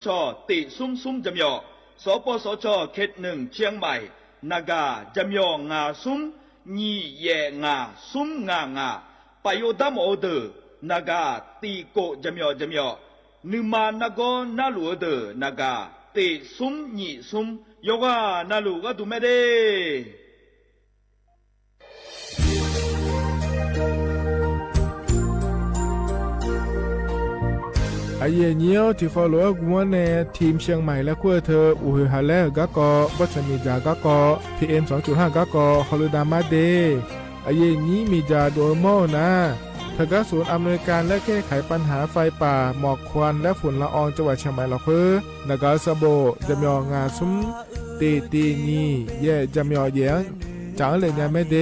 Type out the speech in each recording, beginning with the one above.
ชติซุ่มจำยอสปสชเขตหนึ่งเชียงใหม่นากาจำยองาซุ่มญีแยงาซุ่มงาปโยดามโอเดนากาตีโกจำยอนึมานากอนาลูเดนากาติซุ่มญีซุ่มโยกานาลูก็ดูไม่ได้ไอเยี่ยวที่เขาหลวงวันในทีมเชียงใหม่และขั้วเธออุหฮาเลกะกอบัชมีจากะกอ PM 2.5 กะกอฮอลดามาเดไอเยี่นี้มีจาโดโมนะทกศูนย์อำนวยการและแก้ไขปัญหาไฟป่าหมอกควันและฝุ่นละอองจังหวัดเชียงใหม่ละคือนากาซาโบจำยองาซุมตีนีเย่จำยอเยียงจังเลยยังไม่เด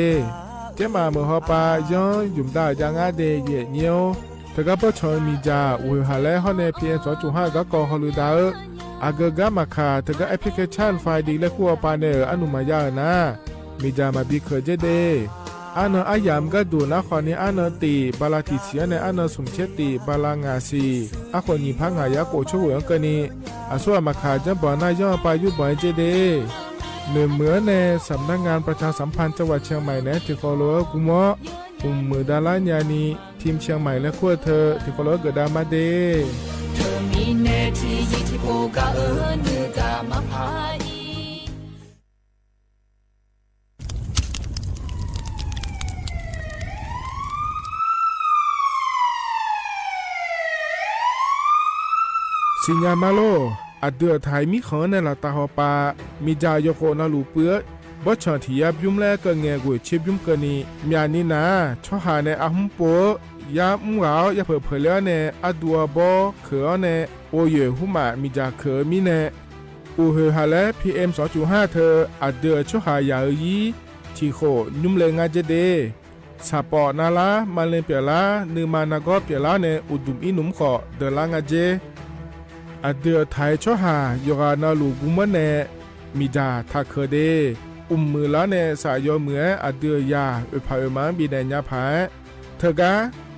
เจ้ามาเมื่อฮอปาย้อนยุ่มได้ยังอาเดเย่เนียวทกปชมีจาอุหาและฮอใน PM 2.5 กะกอฮอลดาอากกะมาคาทกแอปพลิเคชันไฟดีและขั้วปาเนออนุมายานะมีจามาบิเคเจเดอันอายามก็ดูนะขอนี้อันตีบาลาติเสียในอันสุมเชติบาลางาซีอะคนนี้พังหายาโกช่วยกันนี้อาส่วนมาคาจะบ่อนายย่อไปยุบ่อยเจเดเหมือนในสำนักงานประชาสัมพันธ์จังหวัดเชียงใหม่แนะที่ฟอลโล่กุมะมือดาราญานีทีมเชียงใหม่และขั้วเธอที่ฟอลโล่เกิดดามาเดเธอมีเนที่ยิที่โปกาเนื้อกามาพายสิญญามาโลอัดเดือไทยมีของในละตาหอปามีจายโคนาลูเปื้อบ่ชอนที่ยับยุ่มแลก็แงกวยชิบยุ่มกะนีมีอันนี้นะช่อหาในอาหุมโปยามุงเอาอย่าเผลอแล้วในอดัวบ่เขอในโอเยหุมามีจาเขอมีในอูเฮหาและ PM 2.5 เธออัดเดือช่อหายายีที่โคยุ่มเลงาเจเดสาปอนาลามาเลนเปียลานือมานากอเปียลาในอุดุมอินุมขอเดลางาเจอเดือไทยช่อหายกานาลูกุมะเนมีดาทาเคเดมือละเนสายโยเหมืออเดือยาอุปาอุมังบีแดญาภาเธอกะ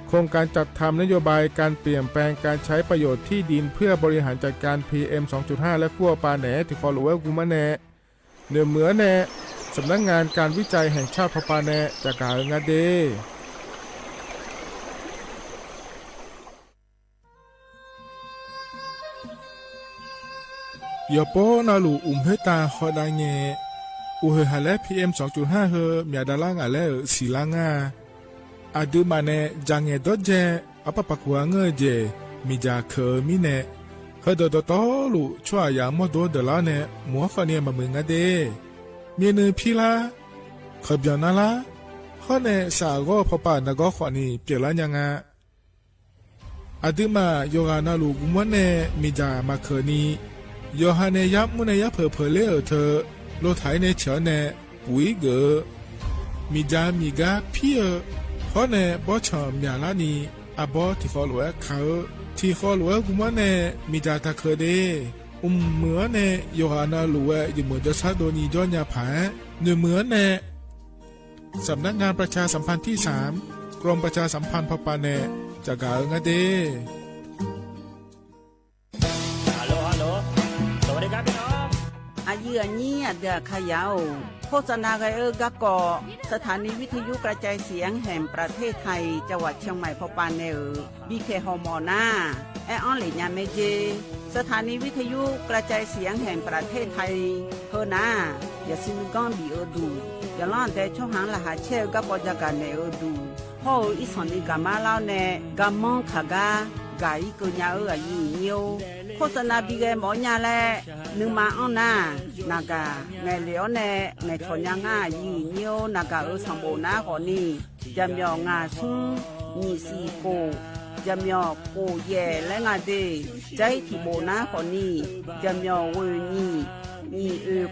โครงการจัดทำนโยบายการเปลี่ยนแปลงการใช้ประโยชน์ที่ดินเพื่อบริหารจัดการ PM 2.5 และขั้วปาแหนที่ฟอลโลเวอร์กุมะเนเนื้อเหมือเนสำนักงานการวิจัยแห่งชาติพปาแหนจากกาเงาเดยอโปนาลูเฮตาฮอดาเงอูเฮฮาเล PM 2.5 เฮมีดาลางาเลสีลางาอาดูมาเนจังเงดเจอปะปะกัวเงเจมีจาเคมีเนเฮดดตอลูชัวยามอดดลาเนมัวฟาเนียมามึงาเดมีเนพิลาขบยานาลาฮอเนสาโกพปานากอขวานีเปียลาญางาอาดูมาโยกานาลูกุมวเนมีจามาเคนีโยฮาเนยับมุเนยับเผเลอเธอโลไทยในเฉเนปุยเกมีจามีกาพี่ฮอเนบอชอมยาลานีอาบอที่ฟอลโลเวเขาที่ฟอลโลเวกุมะเนมีจาตาเคเดเหมือเนโยฮานาลูเวอยู่เหมือนจะซาโดนีจอนยาผาเหมือนเนสำนักงานประชาสัมพันธ์ที่3กรมประชาสัมพันธ์พปาเนจากกาเงเดอาเยือนี้เดือขยาวโฆษณาไกกะกอสถานีวิทยุกระจายเสียงแห่งประเทศไทยจังหวัดเชียงใหม่พปาเนบีเคฮอมอนาแอออนหลีญาเมเจสถานีวิทยุกระจายเสียงแห่งประเทศไทยเฮนาอย่าซิมกอนบีดูอย่าล้อนแต่ช่องหางละหาเชลกะปอจากกันเนดูฮออีสอนนี่กามาลาวเนกามองขากากาอีกุญญาอายุเนียวโฆษณาบีเกหมอญาแลนึงมาอ้อนนากาไงเหลียวแน่ไงชนยังง่ายีเนียวนากาสังโบนาขอนี่จำยองาซุงมีสีโกจำยอโกแย่และงาเดใจที่โบนาขอนี่จำยอเวนี่มี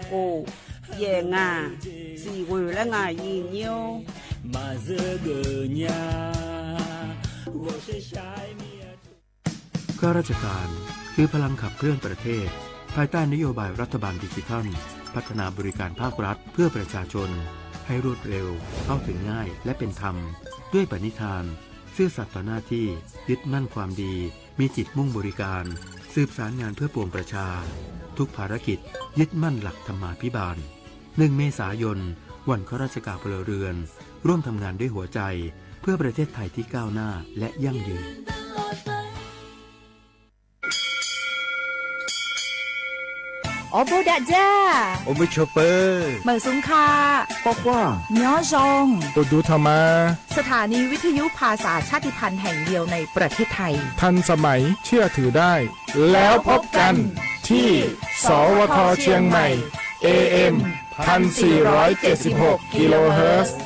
โกแย่งาสีเวและงายีเนียวมาเจอเกญาข้าราชการคือพลังขับเคลื่อนประเทศภายใต้นโยบายรัฐบาลดิจิทัลพัฒนาบริการภาครัฐเพื่อประชาชนให้รวดเร็วเข้าถึงง่ายและเป็นธรรมด้วยปณิธานซื่อสัตย์ต่อหน้าที่ยึดมั่นความดีมีจิตมุ่งบริการ ซ สืบสารงานเพื่อปวงประชาทุกภารกิจยึดมั่นหลักธรรมาภิบาล1 เมษายนวันข้าราชการพลเรือนร่วมทำงานด้วยหัวใจเพื่อประเทศไทยที่ก้าวหน้าและยั่งยืนโอบูดาจ้า โอไม่ชอปเปอร์ เหมอสุงคา บอกว่า ย้อซง ตัวดูทำมา สถานีวิทยุภาษาชาติพันธุ์แห่งเดียวในประเทศไทย ทันสมัยเชื่อถือได้ แล้วพบกันที่สวทเชียงใหม่ AM 1476 กิโลเฮิรตซ์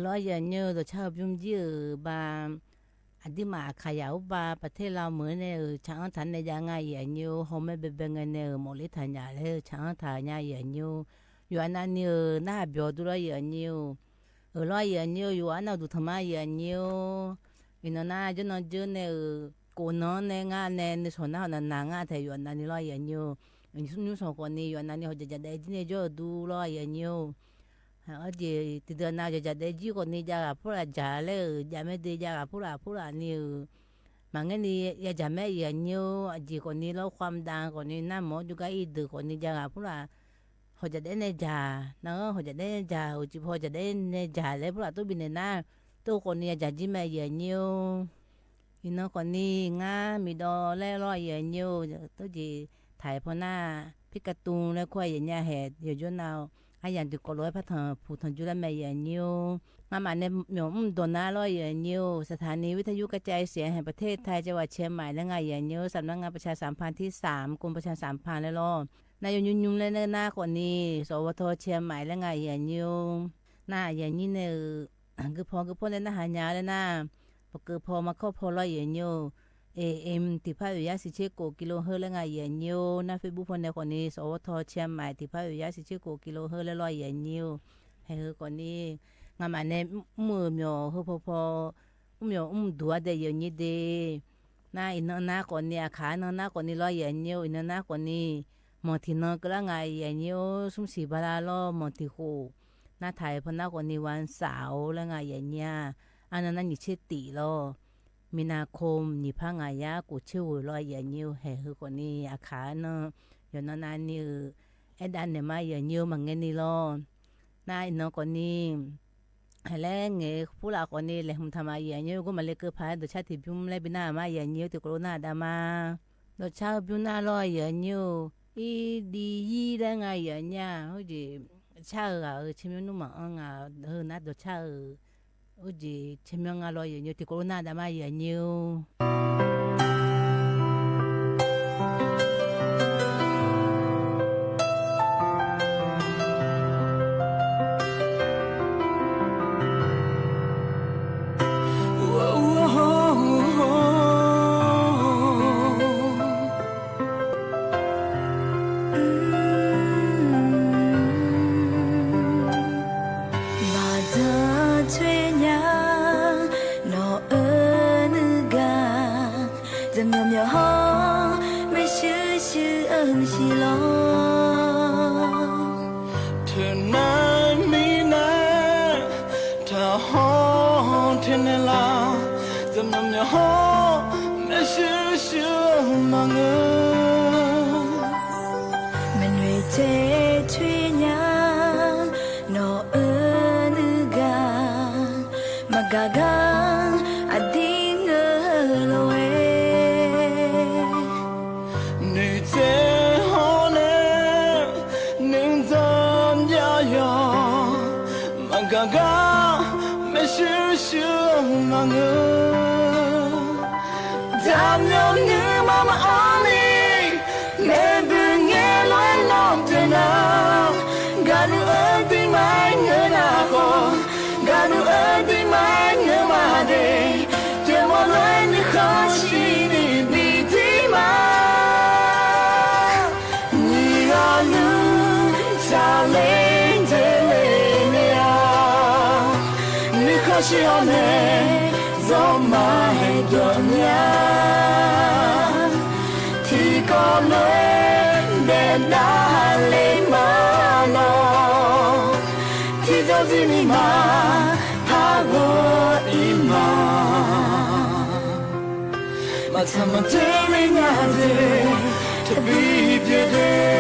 ร้อยอย่างเงี้ยตัวชาวยุ่งเยอะบาอันที่มาขยาวบาประเทศเราเหมือนเนี่ยช้างทันในยังไงอย่างเงี้ยเขาไม่เป็นเป็นไงเนี่ยหมดเลยทันยาเลยช้างทันยาอย่างเงี้ยอยู่อันนั้นเนี่ยหน้าเบียดร้อยอย่างเงี้ยร้อยอย่างเงี้ยอยู่อันนั้นดูธรรมะอย่างเงี้ยอยู่นั่นน่ะจนนั่นจนเนี่ยกูนอนเนี่ยงานเนี่ยในส่วนนั้นน่ะงานแต่อยู่อันนั้นร้อยอย่างเงี้ยอยู่ส่วนคนนี้อยู่อันนั้นเนี่ยเขาจะได้ที่เนี่ยจะดูร้อยอย่างเงี้ยở gì thì giờ nào giờ để chỉ còn đi ra phụ là trả lấy giờ mới đi ra phụ là nhiều mà cái đi giờ mấy giờ nhiều chỉ còn đi loความดังcòn đi nam mốt juga ít còn đi ra phụ là họจะได้ในจ่าnó họจะได้จ่าhọ chỉ họจะได้ในจ่าเลยphụ là tôi bị này na tôi còn điจ่าchỉ mấy giờ nhiều thì nó còn đi ngã mi đo lấy lo giờ nhiều tôi chỉถ่ายพอหน้าพิกาตูแล้วค่อยอย่างเงี้ยเหตุอยู่จนเอาไอ้ยันติดกอลอยพัฒนาผู้ทนจุลแม่ยานิวมาในหม่อมโดนน้าลอยยานิวสถานีวิทยุกระจายเสียงแห่งประเทศไทยจังหวัดเชียงใหม่และไงยานิวสำนักงานประชาสัมพันธ์ที่3กรมประชาสัมพันธ์และล้อนายยุ่งและหน้าคนนี้สวทเชียงใหม่และไงยานิวหน้ายานิเนี่ยคือพอในหน้าหายาแล้วนะคือพอมาเข้าพอลอยยานิวAM ที่ภาควิทยาสิเชโกกิโลเฮิรตซ์และไงยานิวหน้าเฟซบุ๊กคนในคนนี้สวทเชียงใหม่ที่ภาควิทยาสิเชโกกิโลเฮิรตซ์และลอยยานิวให้คนนี้งานในมือเมียวพอเมียวดัวเดียวนี้เดหน้าอินหน้าคนนี้ขาหน้าคนนี้ลอยยานิวอินหน้าคนนี้มองที่น้องก็ละไงยานิวสุ่มสีบาลาล้อมองที่โคหน้าไทยพอหน้าคนนี้วันเสาร์และไงยาเนี่ยอันนั้นยิ่งเชติล้อมีนาคมนิพังอายะกูชื่อลอยยานิวให้คนนี้อาขาเนาะอยู่นานๆนี่ไอ้ดันเนี่ยมายานิวมันเงี้ยนี่ล้อนายน้องคนนี้แล้วเงี้ยผู้หลักคนนี้เลยทำทำมายานิวก็มาเล็กพายโดยชาติพิมพ์เลยบินามายานิวติโคโรนาดามาโดยชาติพิมพ์น่าลอยยานิวอีดียี่ได้ไงยาเนี่ยเขาจีชาชิมนุ่มอ่ะนัดโดยชา우지 제명하러 연유 코로나 남아 연유 gagang ading loe ni te hone ning zam ya ya magaga me shu shu mang dam yo ni mama ali me bring loi long te na ganu adi mai na ko ganu adi mai ma de je mo loi ni khashi ni bi ti ma ni ga lu sa le de le ya ni khashi ane zo ma he do nya ti ko le de da le ma no ti do zi ni ma I'm doing nothing to be your day.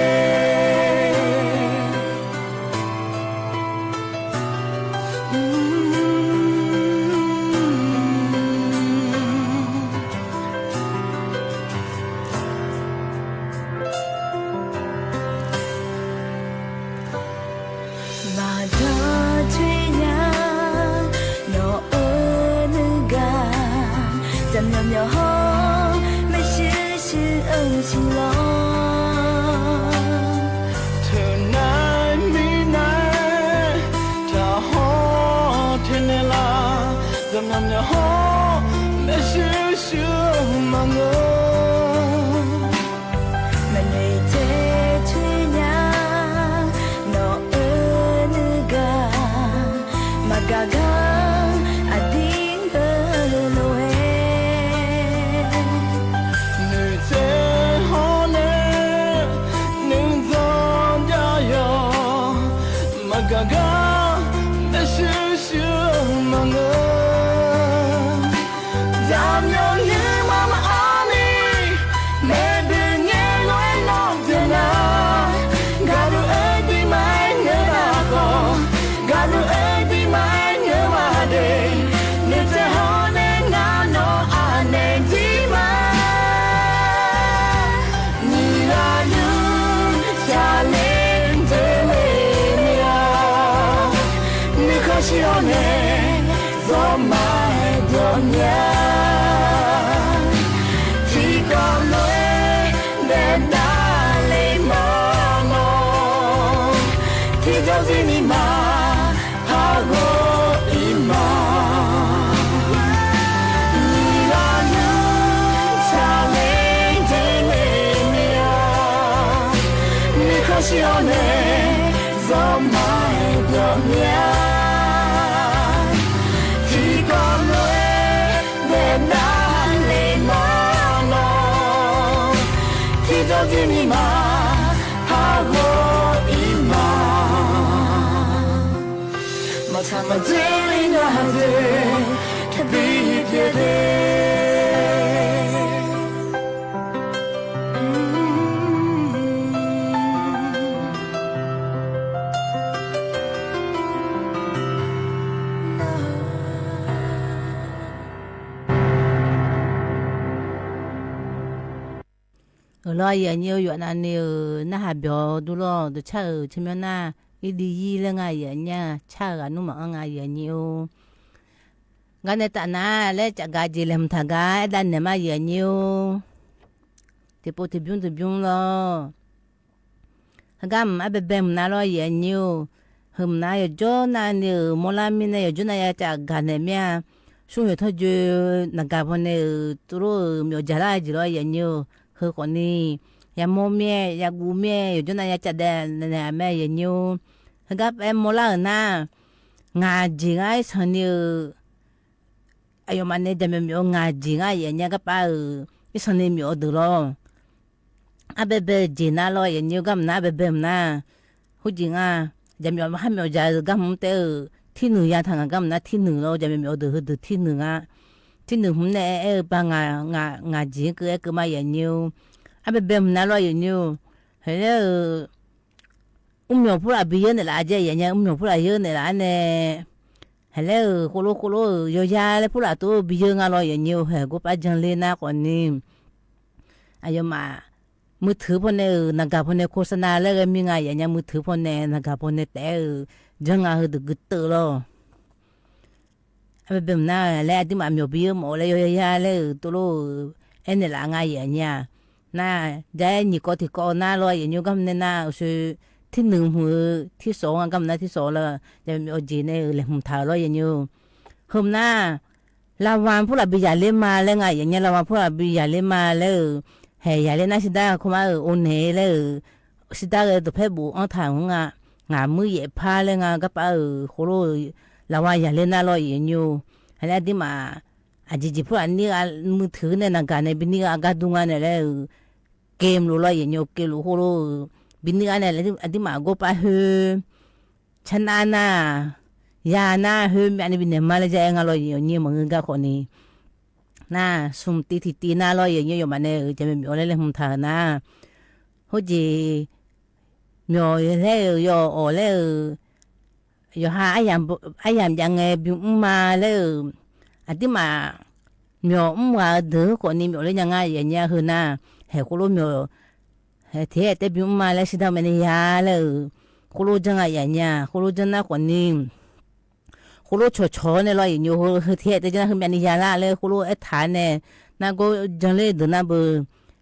Tonight, midnight, ta ho, 咱们好没事事忙啊。lo ya nhiều yo na nhiều na ha bio du lo de cha chimyo na i di yi le nga ya nya cha ga nu ma nga ya nhiều ga ne ta na le cha ga ji lem tha ga da ne ma ya nhiều te po te byun lo ga ma be bem na lo ya nhiều hum na ya jo na ni mo la mi na ya jo na ya cha ga ne mya su yo tho jo na ga bo ne tu ro myo ja la ji lo ya nhiều hơi còn đi ya mua mía ya gu mía yo na ya cha de na mẹ ya nhiều gặp em mua la na ngà gì ngay sang như ayo mà này đem mía ngà gì ngay ya nhà gặp ba cái sang này mía được lo à bé bé gì na lo ya nhiều gặp na bé bé na hú gì ngay đem mía hai mía già gặp không té thiên nữ ya thằng gặp na thiên nữ lo đem mía được thiên nữ à thiên nữ hôm nay ba ngà gì cái mà ya nhiều à bé bé na lo ya nhiều hay là mèo phụ là bây giờ này là gì vậy nhá mèo phụ là giờ này là này hay là cô lô giờ ra là phụ là tôi bây giờ nghe lo vậy nhiều hay cô ba chân lên na còn ní ai màมือถือพอเนี่ยนักการพอเนี่ยโฆษณาแล้วก็มีไงอย่างเงี้ยมือถือพอเนี่ยนักการพอเนี่ยแต่จังหวะดึกๆตัว咯แบบนั้นแล้วที่มันมีบิวหมดเลยยาเลยตัวloเอ็นเนี่ยละไงอย่างเงี้ยน่าได้นี่ก็ที่ก็น่าloอย่างเงี้ยก็เนี่ยน่าคือที่หนึ่งหัวที่สองก็น่าที่สองแล้วจะมีอจีเนี่ยเลยหุ่นถ่ายloอย่างเงี้ยหุ่นน่าลาวันพวกเราไปยาเล่มาแล้วไงอย่างเงี้ยลาวันพวกเราไปยาเล่มาแล้วเฮียเล่นน่าสิได้เขามาโอนเฮเลยสิได้เลยตัวเพชรบุอันถ่ายของงามือเย็บผ้าเลยงาก็ไปโคโรลาวันยาเล่นน่ารออย่างเงี้ยอะไรที่มาอาจจะพวกอันนี้มือถือเนี่ยนักการในบินนี่อากาศดุงานเนี่ยเลยเกมรู้ละอย่างเงี้ยเกมรู้โคโรบินนี่อันเนี่ยอันที่มาก็ไปเฮชนะน่ะยาน่ะเฮมีอันนี้บินเนี่ยมาเลยจะเองอะไรอย่างเงี้ยมึงก็คนนี้น่าสุ่มตีน่าลอยอย่างเงี้ยอยู่มาเนี่ยจะไม่มีอะไรเลยหุ่นถ่ายน่ะหัวจีมีอะไรอยู่อะไรอยู่หาอย่างยังไงบิวมาเลยอันที่มามีมาเดือคนนี้มีอะไรยังไงอย่างเงี้ยคือน่ะเฮ้ยกูรู้มีเฮ้ยเท่แต่บิวมาแล้วสิทำมันยาเลยกูรู้จังไงอย่างเงี้ยกูรู้จังนะคนนี้คุโรชอเนี่ยเราอย่างอยู่เทียแต่จะคือมันยาละเลยคุโรไอ้ฐานเนี่ยน่าก็จังเลยเดินน่ะเบอ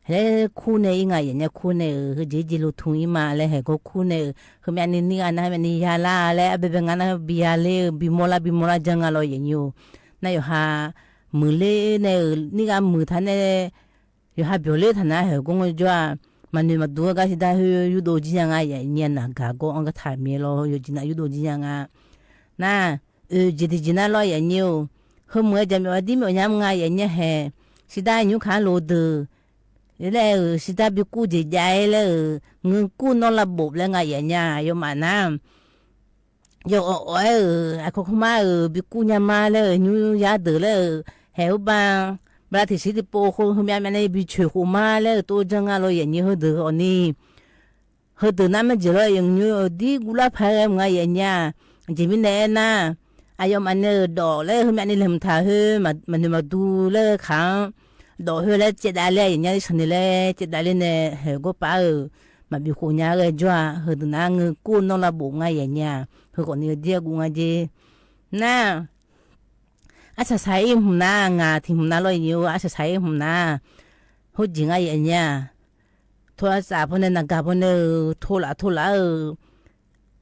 เฮ้คู่เนี่ยยังไงอย่างเงี้ยคู่เนี่ยคือจีลุทุ่งอีมาเลยเฮ้ก็คู่เนี่ยคือมันนี่อันนั้นมันยาละเลยแบบงั้นนะบิยาเลยบิโมลาจังเราอย่างอยู่那有哈มือเล่เนี่ยนี่ก็มือทันเนี่ยอยู่ฮะเบลเล่ทันนะเหรอกงจ้ามันนี่มาดูก็สิได้อยู่ดูจียังไงเนี่ยนะกาก็อังก็ถ่ายมีเราอยู่จีน่าอยู่ดูจียังไงนะจีน่าเราอย่างนี้เขาเมื่อจะมีว่าที่มีอย่างไงอย่างเงี้ยเหรอสิได้อยู่ข้างโลดแล้วสิได้ไปกู้จีใจแล้วเงินกู้นอกระบบแล้วไงอย่างเงี้ยอยู่มานะอยู่ไอ้คนมาไปกู้ยามาแล้วอยู่ยาเดือแล้วเหรอบางบางทีสิที่โปคนเขาไม่ได้ไปช่วยเขามาแล้วตัวจังอะไรอย่างนี้เขาเดือดอันนี้เขาเดือดนั่นมันจะเลยอย่างนี้ดีกุหลาบแพงไงอย่างเงี้ยจะมีแน่นะอายมันเนี่ยดอกแล้วเขาไม่ได้เล่มท่าเฮ้มันมาดูเลยขังดอกเฮ้แล้วเจ็ดอะไรอย่างเงี้ยฉันนี่แหละเจ็ดอะไรเนี่ยเหรอก็ป้ามาบิคุญญาเลยจ้าเขาเดือดนั่งกู้นอกระบบไงอย่างเงี้ยเขาคนนี้เดียกูไงจีน่าอาจจะใช้หุ่นหน้างาที่หุ่นหน้าลอยอยู่อาจจะใช้หุ่นหน้าหุ่นจริงอะไรเนี่ยโทรศัพท์พวกนั้นกับพวกนั้นโทรละ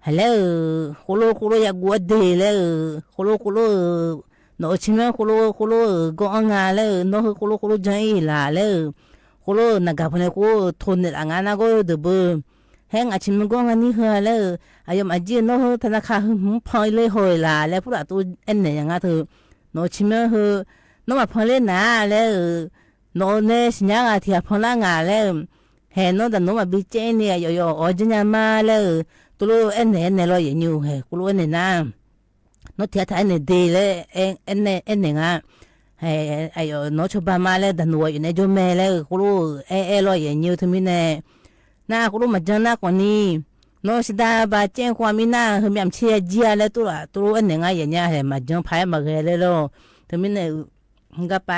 ฮัลโหลโคโลอยากวัวเดเลยโคโลโน้ชิมะโคโลก็อ่างาเลยโน้โคโลจังอีหล่าเลยโคโลนักกับพวกนั้นก็ทนอ่างานาก็เดือบแห้งอาชิมะก็อ่างานี่เหรอเลยอายมาจีโน้ธนาคารพอยเลยหอยหล่าแล้วพวกเราตัวเอ็นเนี่ยอย่างงั้นเถอะโนชิมะเฮโนมาพอเล่นนะแล้วโนเนสญาที่พอละงาแล้วเห็นโนแต่โนมาบิเจเนี่ยอยู่ออจิญามาแล้วตัวเอ็นเนี่ยเราอย่างอยู่เฮกูรู้เนี่ยนะโนที่ถ่ายเนี่ยดีเลยเอ็นเนี่ยงะเฮไอ้โนชบามาแล้วดันวัวอยู่ในจอมแล้วกูรู้เราอย่างอยู่ทั้งนี้เนี่ยนะกูรู้มาจังนะคนนี้โนสิดาบาเจ้งความมีหน้าคือมีอันเชียจีอะไรตัวอันหนึ่งอย่างเงี้ยเหรอมาจังพายมาเลยล่ะถึงมีเนี่ยก็ไป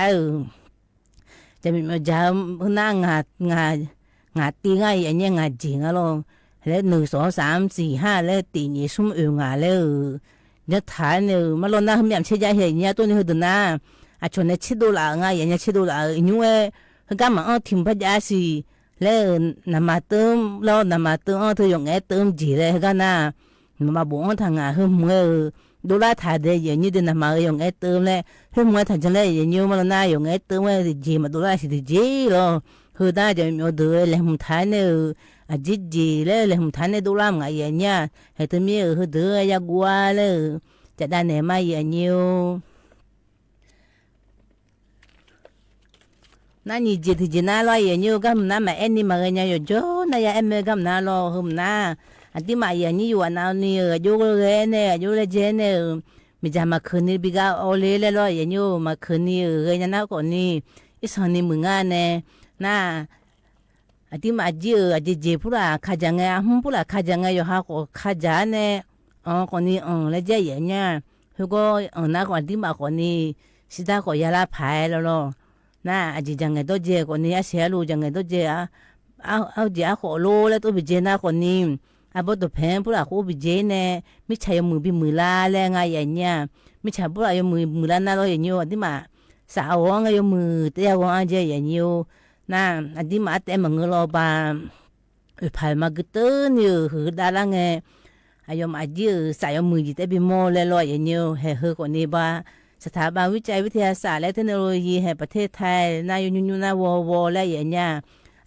จะมีมาจังหน้างาตีง่ายอย่างเงี้ยงาจริงอ่ะล่ะแล้ว1 2 3 4 5แล้วตีนี่สุ่มงาแล้วจะถ่ายเนี่ยมาลงหน้าคือมีอันเชียอย่างเงี้ยตัวนี้คือตัวน่ะอาชนเนี่ย$7ง่ายอย่างเงี้ย$7อยู่เอ้คือการมาทิ้งพัดยาสิแล้วนำมาเติมแล้วนำมาเติมเธอ用ไอ้เติมจีเลยกันนะมาบอกทางอ่ะคือมือดูแลถ่ายได้อย่างนี้เดินนำมา用ไอ้เติมเลยคือมือถ่ายจังเลยอย่างนี้มาแล้วนะ用ไอ้เติมไอ้จีมาดูแลสิจีแล้วคือได้จะมีดูเลยหุ่นถ่ายเนี่ยจีเลยหุ่นถ่ายเนี่ยดูแลมันอย่างเงี้ยให้ตัวมีคือดูอยากวัวเลยจะได้เนี่ยมาอย่างนี้นั่นนี่จีน่าลอยอย่างนี้ก็มันน่ามาเอ็นนี่มาเงี้ยอยู่จ้าน่าอย่าเอ็นก็มันน่าลอยหุ่นน่าอันที่มาอย่างนี้อยู่อันนั้นนี่อยู่เลยเนี่ยอยู่เลยเจเนี่ยมีจะมาคืนนี้บิกาโอเล่เลยลอยอย่างนี้มาคืนนี้เงี้ยน่าก่อนนี่อีสานนี่มึงอ่ะเนี่ยน่าอันที่มาจีพูดข้าจังไงพูดข้าจังไงอยู่ฮะก็ข้าจังเนี่ยก่อนนี้เลยเจอย่างเงี้ยคือก็น่าก่อนที่มาก่อนนี้สิตาก็ยาลาพายแล้วน่าอาจจะจังไงตัวเจคนนี้เสียรู้จังไงตัวเจเอาเจขอโลแล้วตัวบิเจน่าคนนี้บตัวแพงพวกเราคู่บิเจเนี่ยไม่ใช่มือบิมือลาแรงไงอย่างเงี้ยไม่ใช่พวกเรายมือลาหน้าเราอย่างเงี้ยที่มาสาวงก็ยมือเตี้ยวงเจอย่างเงี้ยน่าอันที่มาแต่มึงเราบ้าผ่านมาก็ตื่นอยู่หือดาลังไงอายมาจีสายมือจีแต่บิโมเลยลอยอย่างเงี้ยเฮ้คนนี้บ้าสถาบันวิจัยวิทยาศาสตร์และเทคโนโลยีแห่งประเทศไทยนายยุนาวและอย่างเงี้ย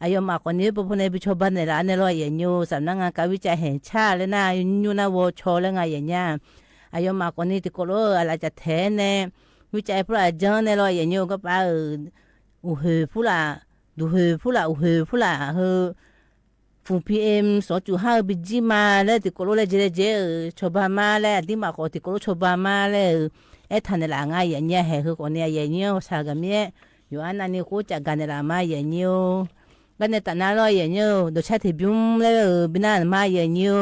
อายมาคนนี้เป็นผู้ในพิชบันในร้านในรอยอย่างยูสำนักงานการวิจัยแห่งชาติและนายยุนาวชและไงอย่างเงี้ยอายมาคนนี้ที่ก็รู้อะไรจะแทนในวิจัยผู้ละจังในรอยอย่างยูก็ไปผู้ละดูผู้ละผู้ละฝุ่น PM 2.5บิจิมาและที่ก็รู้เลยเจชบามาและที่มาคนที่ก็รู้ชบามาและทันในหลังอย่างเงี้ยเหรอคนนี้อย่างเงี้ยสากเมียอยู่อันนั้นนี่คู่จากกันในหลังมาอย่างเงี้ยกันในตอนนั้นเราอย่างเงี้ยดูชาติบิ้มเลยบินามาอย่างเงี้ย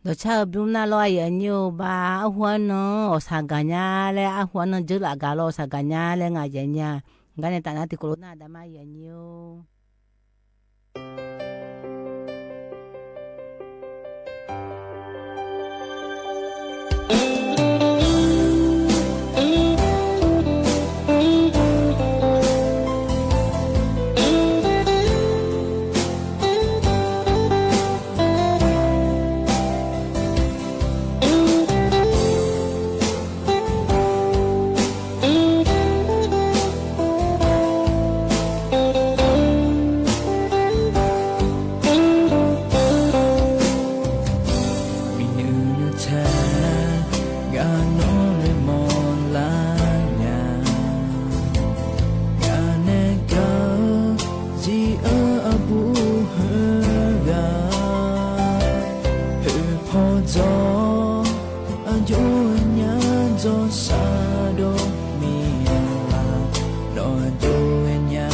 ดูชาติบิ้มน่าลอยอย่างเงี้ยบ้าหัวน้องสากกันยาเลยหัวน้องจุลกาโลสากกันยาเลยไงอย่างเงี้ยกันในตอนนั้นที่โควิดน่าได้มาอย่างเงี้ย แท้งานโน้เลยมองลางางานเนกาจีอาบูเฮกาเฮพอจออายุญาจอซาโดมีลานอดูญา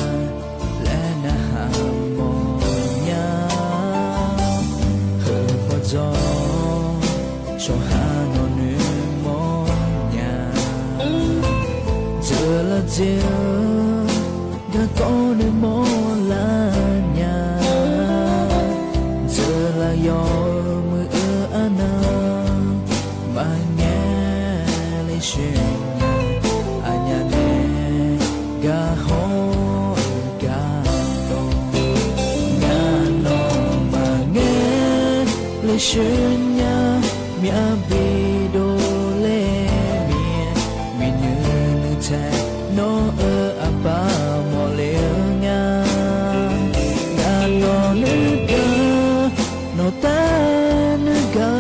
และนาหามญาเฮพอจอชอหานอนึมญาเจอละเจอกะกอนึมลาญาเจอละยอมืออานามาแงเลยเชียงอันยาเนกะโฮกะโตงานโนมาแงเลยเชียงมีอาบีโดเลมีมีเนื้อแท้โนอาปามอเลงางานโนนึกะโนตานึกะ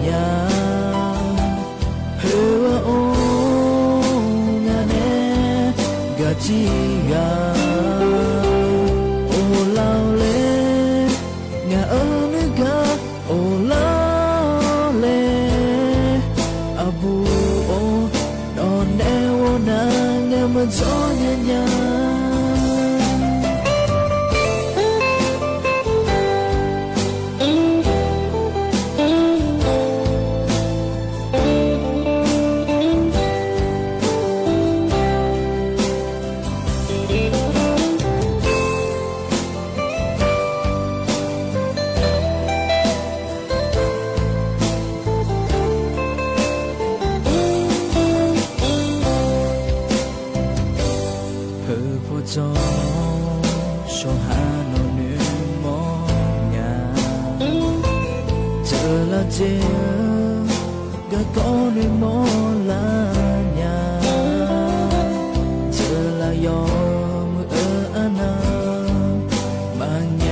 ยาเฮวะโองาเนกะจิกาโอลาวเลงานึกะโอลาabu o non ne wona ngam zo nyaจอชอหานอนึมญาเจอละเจอกะกอนึมลาญาเจอละยอมืออานามาแง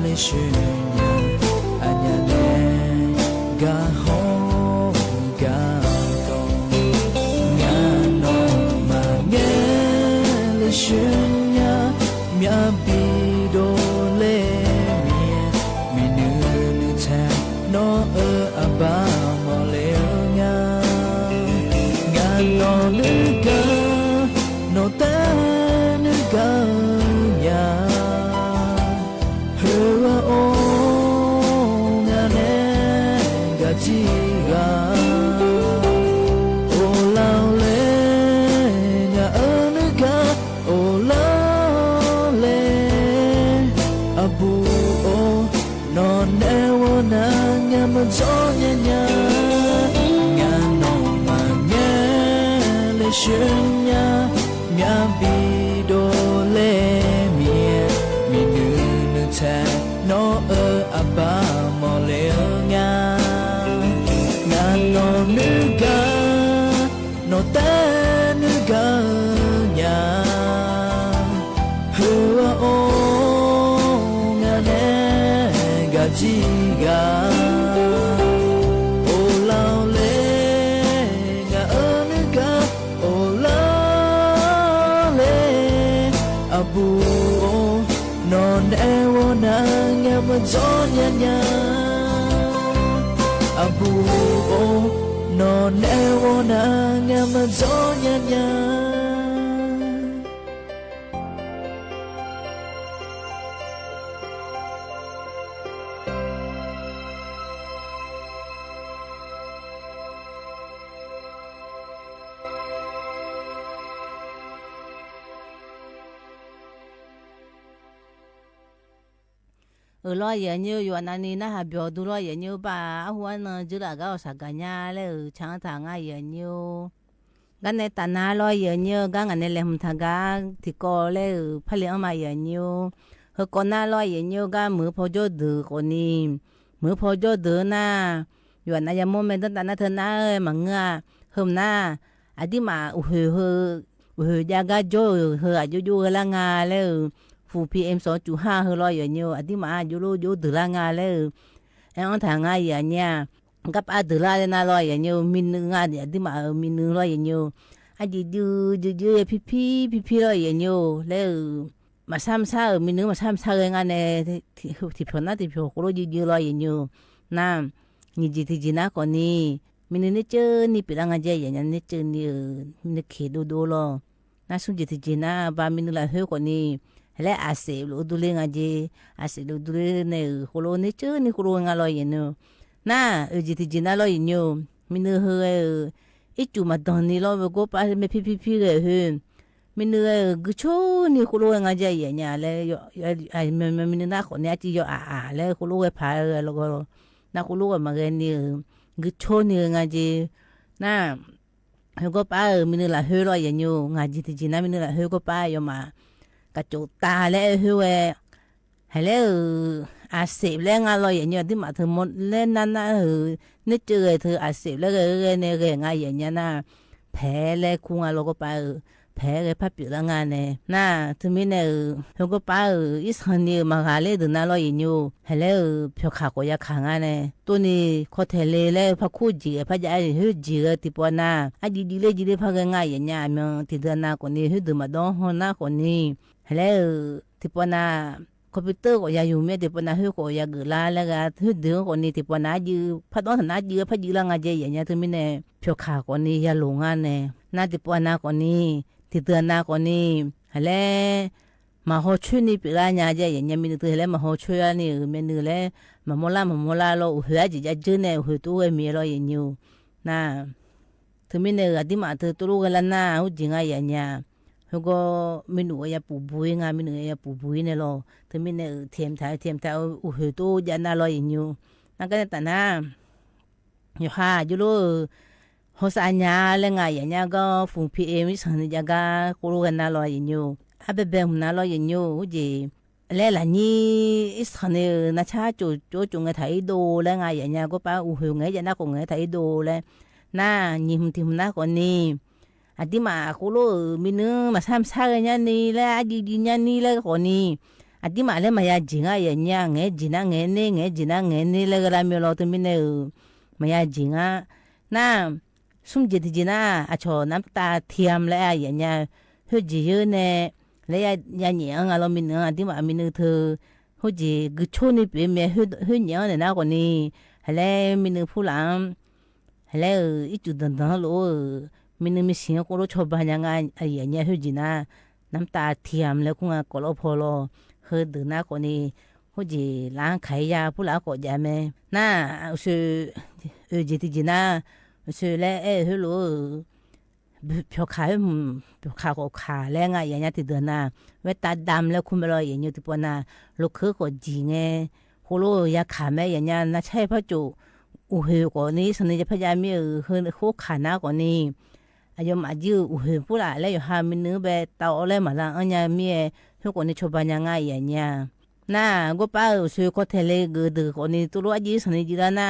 เลยเชียงอันยาเนกะโฮกะโตงานโนมาแงရှင်ညာမြပီဒိုလေမီမီနူနူချာနောအဘာမောလေငါငါနောလူကနောတနကညာဟေဝအိုငါနေကချီကมันจอเนียงานนองมาแงเลยเชียงมีอาบีโดเลมีมีเนื้อแท้โนอาบามอเลงานนองนึกะโนตานึกะญาฮัวโองานเนกะจิกาabu o non e wona ngam zo nya abu o non e wona ngam zo nya รอยเยอะอยู่นั่นนี่นะฮะเบียดูรอยเยอะป่ะหัวนึงจุดละก็สักกันยาเลยช่างทางเยอะกันในตาหน้ารอยเยอะกันในเล่มทางกันที่ก่อเลยผลิตออกมาเยอะเฮก่อนหน้ารอยเยอะกันมือพอจะดื้อคนนี้มือพอจะดื้อนะอยู่นั่นยังโมเมนต์ตอนนั้นเธอหน้ามังเงาเฮิมหน้าอดีมายากาโจอายุอยู่ละงาเลยฟูPM 2.5เฮรอยเยอะอดีมาอยู่ดื้อละงาเลยไอ้อันทางอย่างเนี้ย กับอาดุลาเลน่ารออย่างเงี้ยมินงาเดียดิมามินรออย่างเงี้ยอาดิดูพี่รออย่างเงี้ยแล้วมาซ้ำซามินมาซ้ำซาเรื่องอันเนี่ยที่พอน่าที่พอโคโรดูรออย่างเงี้ยน่ะนี่จีน่าคนนี้มินเนี่ยเจอนี่เป็นงานเจอย่างเงี้ยเนี่ยเจอนี่มินเขดูดูรอน่าสุดจีน่าบามินละเฮคนนี้แล้วอาเซลดูเรื่องงานเจอาเซลดูเรื่องเนี่ยโคโรเนี่ยเจอนี่โคโรงานรออย่างเงี้ยน่ะจีน่ารออย่างเงี้ยมินเฮอีจูมาตอนนี้เราไปก็ไปไม่พี่เลยเฮ้ยมินกุชโนี่คุโรเองอาจจะอย่างเงี้ยเลยไอ้มินน่าคนนี้จีอยู่เลยคุโรเอพายแล้วก็น่าคุโรมาเรื่องนี้กุชนี่เองอาจจะน่ะเฮก็ไปมินละเฮรออย่างเงี้ยงาจีน่ามินละเฮก็ไปยมากระจุกตาเลยเฮ้ยให้แล้วอาเสพแล้วงานเราอย่างเงี้ยที่มาถึงหมดเล่นนั่นนะนี่เจอเธออาเสพแล้วก็เนี่ยงานอย่างเงี้ยนะแพ้แล้วคุ้งเราก็ไปแพ้เลยพับอยู่แล้วงานเนี่ยน่ะถึงมีเนี่ยเราก็ไปอีสันนี่มาหาเลยถึงนั่นเราอย่างเงี้ยให้แล้วเพียงขาก็อยากขางานเนี่ยตัวนี้เขาเทเลยแล้วพักคู่จีพักจะเฮ้ยจีที่ปวดน่ะไอ้ดีพักงานอย่างเงี้ยมันที่เดินหน้าคนนี้เฮ้ยดูมาดองหัวหน้าคนนี้ให้แล้วที่ปวดน่ะคอมพิวเตอร์ก็ยังอยู่ไม่ได้ปนหน้าหัวก็ยังเกิดแล้วก็หัวเดือคนนี้ที่ปนหน้ายืพัดต้องหน้ายืพัดยืละงานเจียอย่างเงี้ยถึงมีเนี่ยเพียวขาคนนี้ยังหลงงานเนี่ยหน้าที่ปนหน้าคนนี้ที่เตือนหน้าคนนี้แล้วมาหัวช่วยนี่ปีละงานเจียอย่างเงี้ยมีตัวแล้วมาหัวช่วยนี่มีนึงแล้วมาโมล่าเราหัวจีจะจื้อเนี่ยหัวตัวมีเราอย่างเงี้ยน่ะถึงมีเนี่ยที่มาถึงตัวกันแล้วน่ะหัวจีงอย่างเงี้ยแล้วก็มินูอย่าปูบุยงามินูอย่าปูบุยเนี่ยเราถึงมินเนี่ยเทียมท้ายอุเหตุยันน่าเราอย่างอยู่นั่นก็แต่น่ะอยู่ฮ่าอยู่รู้หัวสายญาเรื่องไงอย่างเงี้ยก็ฝุ่นพีเอ็มวิสันนิจก็คุรุกันน่าเราอย่างอยู่อาเบเบมน่าเราอย่างอยู่จีแล้วหลังนี้อิสระเนี่ยน่าช้าจู่จงไงไทยดูเรื่องไงอย่างเงี้ยก็ป้าอุเหตุไงยันน่าคงไงไทยดูเลยน่ายิ้มที่มันน่าคนนี้อาทิมาคุโรมินึมาซ้ำซากอย่างนี้แล้วอาทิดีอย่างนี้แล้วคนนี้อาทิมาเลยมายาจิงอ่ะอย่างเงี้ยเงี้ยจิน่าเงี้ยนี่แล้วก็รามีเราตัวมินึมายาจิงอ่ะน่าสุ่มจิน่าอาชอน้ำตาเทียมแล้วอย่างเงี้ยเฮ้ยจีเนี่ยแล้วอย่างเงี้ยเรามินึอาทิมามินึเธอเฮ้ยจีกุชนี่เป็นเมียเฮ้ยเงี้ยเนี่ยนะคนนี้แล้วมินึผู้หลังแล้วอีจุดดังๆรู้มินมิเสียงก็รู้ชอบบ้านยังไงไอ้เนี่ยเฮจิน่าน้ำตาเทียมแล้วก็งากรอบพอลเฮดือหน้าคนนี้เฮจิล้างไขยาผู้หลาก็ยาแม่น่าคือจิน่าคือแล้วเฮรู้เพียวขาก็ขาแล้วไงอย่างเงี้ยที่เดือนน่ะเวตาดำแล้วคุณไม่รออย่างเงี้ยที่ปนน่ะลูกคือก็จีไงโคโลยาขาแม่อย่างเงี้ยน่าใช่พระจุอุเหก่อนนี้สนิทพยามีเฮโคขาหน้าก่อนนี้อายุมาจิอุเหผู้ละแล้วอยู่หามินึเบตาอะไรมาละอันยังมีทุกคนที่ชอบบ้านยังไงอย่างเงี้ยน่าก็ป้าช่วยก็เทเลกเดือคนนี้ตัวรู้อาจิสนิทจีละน่า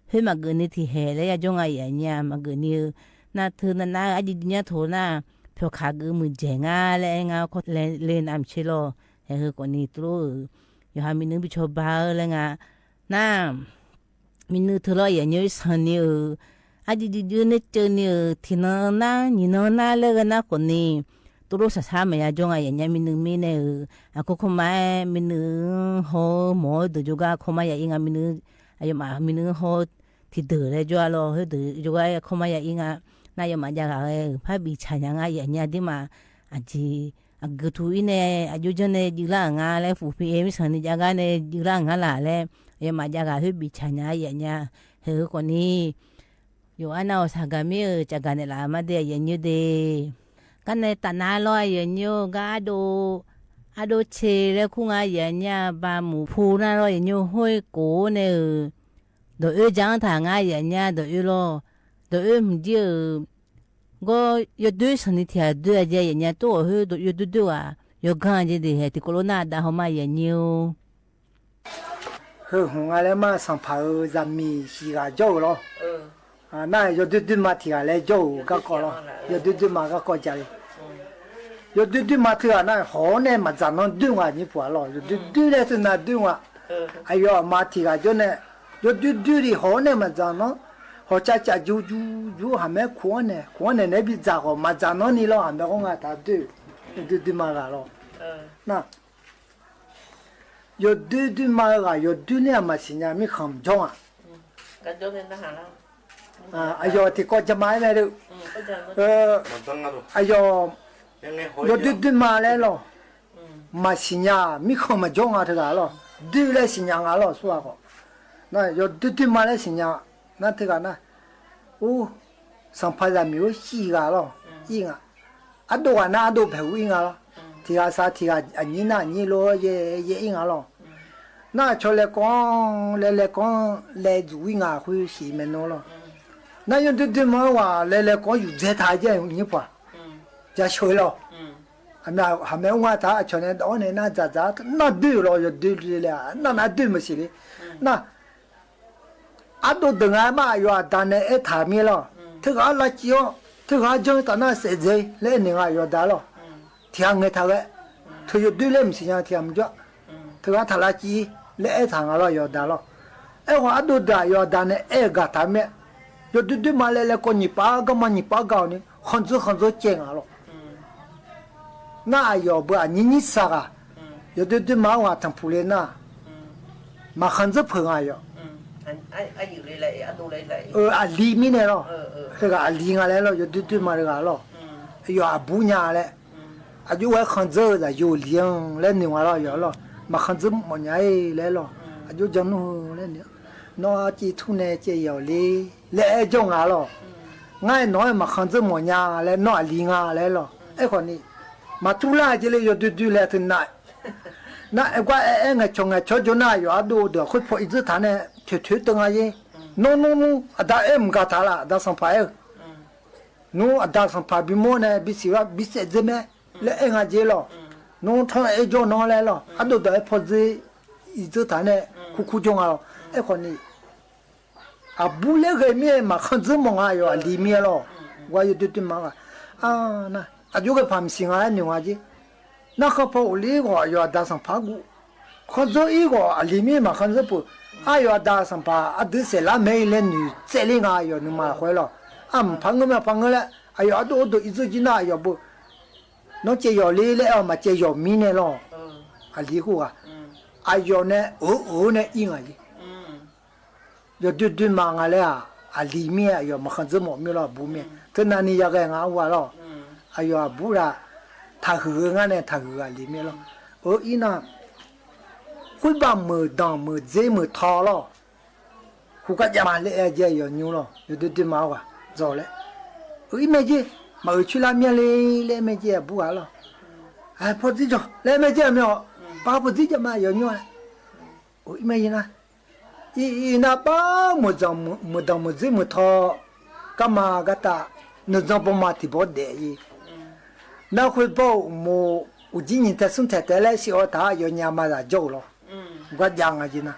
เฮ้ยมาเกินนี่ที่เฮเลยยังจงไงอย่างเงี้ยมาเกินนี่น่าเธอน่าอาจิเนี่ยโถน่าเพียวขาเกินมือเจงอ่ะแล้วงาก็เล่นอัมเชลเฮ้ยคนนี้ตัวอยู่หามินึไปชอบบ้าแล้วงาน่ามินึเธอรออย่างเงี้ยสนิทอาจจะยืนเจอเนี่ยที่นั่นน่ะนี่นั่นน่ะเลิกน่ะคนนี้ตัวรู้สักๆไม่ยากจงไงอย่างเงี้ยมินึมีเนี่ยอากูคงไม่มินึหัวหมอดูจุกาคงไม่ยังงามินึอายุมามินึหัวที่เดือดเลยจ้าเราเฮ้ยเดือดจุกาคงไม่ยังงาน่าจะมาจากอะไรพระบิชายังไงอย่างเงี้ยที่มาอาจจะกูทุยเนี่ยอายุจนเนี่ยจีร่างาเลยฟูพีเอ็มสันนิจการเนี่ยจีร่างาละเลยอายุมาจากเฮ้ยบิชาเนี่ยอย่างเงี้ยเฮ้ยคนนี้อยู่อันเอาสักการ์มีจากการเนี่ยละมาเดียยังอยู่ดีกันในตาหน้าลอยยังอยู่ก็อาดูเชแล้วคุ้งอย่างเงี้ยบาหมูพูน่าลอยยังอยู่ห้อยโกเนี่ยโดยจังทางอย่างเงี้ยโดยรอโดยมันเดียวก็ยอดด้วยสนิทที่ด้วยเจอย่างเงี้ยตัวเฮ้ยโดยยอดด้วยยอดกันจะดีเหตุโควิดดาเขามาอย่างเงี้ยเฮ้ยหงอะไรมาสัมภาระจำมีสิกาโจ้หรอน่ายอดด้วยมาที่อะไรโจ้ก็ก็หรอยอดด้วยมาก็ก็ใจยอดด้วยมาที่อะไรหอเนี่ยมาจากนั้นด้วยว่านี่ผัวหรอยอดด้วยเลยที่นั่นด้วยว่าอายุมาที่ก็จนเนี่ย有对的好呢嘛咋呢？好家就还没苦呢那边咋好嘛咋呢你了还没讲啊他对嘛个咯。那有对嘛个有对呢嘛是伢咪很重啊。กันโดนนะฮะ啊，哎呦，这个怎么来了？哎呦，有对嘛来了？嘛是伢咪看嘛重啊，这个咯，对来是伢个咯，说个，那有对嘛来是伢，那这个呢？哦，上拍的没有洗个咯，应啊，啊多啊那多陪我应啊咯，这个啥这个你那你咯也应啊咯。那出来讲来做应啊会洗面喏咯。那有对嘛话来讲有在台阶你怕，就吹了。还没我他去年到年那咋那对了就对了，那对么是的，那啊都等啊嘛要当那一台面了，这个垃圾哦，这个就当那谁在来你啊要得了，听个他个，他就对了不是讲听不着，这个他垃圾来一场了要得了，哎我都得要当那一个台面，就对嘛来讲你把个嘛你把搞呢，很多见啊了。那要不你啥个？有对马话谈普雷那，马很多朋友。อยู่เลยๆดูเลยๆ里面的咯。这个里下来了，有对马这个咯。要不伢嘞，就我很多的有零来另外了要了，马很多么伢来了，就讲侬来呢，那几土呢就要哩来种啊咯，俺那马很多么伢来那里下来了，哎可你。mà tu la chỉ là yo du la tin nai na qua nga chong nga cho na yo ado de khoi pho iz tha ne thu tang ye no ada em ga tha la da sam pa e no ada sam pa bi mo ne bi si wa bi se je me le nga je lo no thong e jo no le lo ado de pho zi iz tha ne ku jong a e kho ni a bu le ge me ma khan zi mo nga yo li me lo wa yo du ma ga ah na 아주 그 밤싱아 누가지 나가 보리고 요다 상파고 거저 이거 알림이마 컨셉부 아요다 상파 아드셀라 메일레니 젤링아 요 누마 회로 암 방금에 아요 아도도 이즈지나 요부 너제 요리레 엄마 제 요미네로 알리고가 아요네 오네 잉아지 요드드 망알레아 알림이야 요 마컨즈 모미로 부메 드나니 야가 와로哎呦，不然，他喝俺呢，他喝里面了。伊呢，会把没当没这没掏了，胡个家嘛来就要牛了，有对嘛话，走了。伊没去，没去那面来没去不完了。哎，不自着，来没去没有，把不自着嘛要牛了。伊没呢，伊那把没当没这没掏，干嘛个ta，那张不嘛提不得伊。那会报我今年在生产带来小他有娘嘛的走了，我讲啊去呢，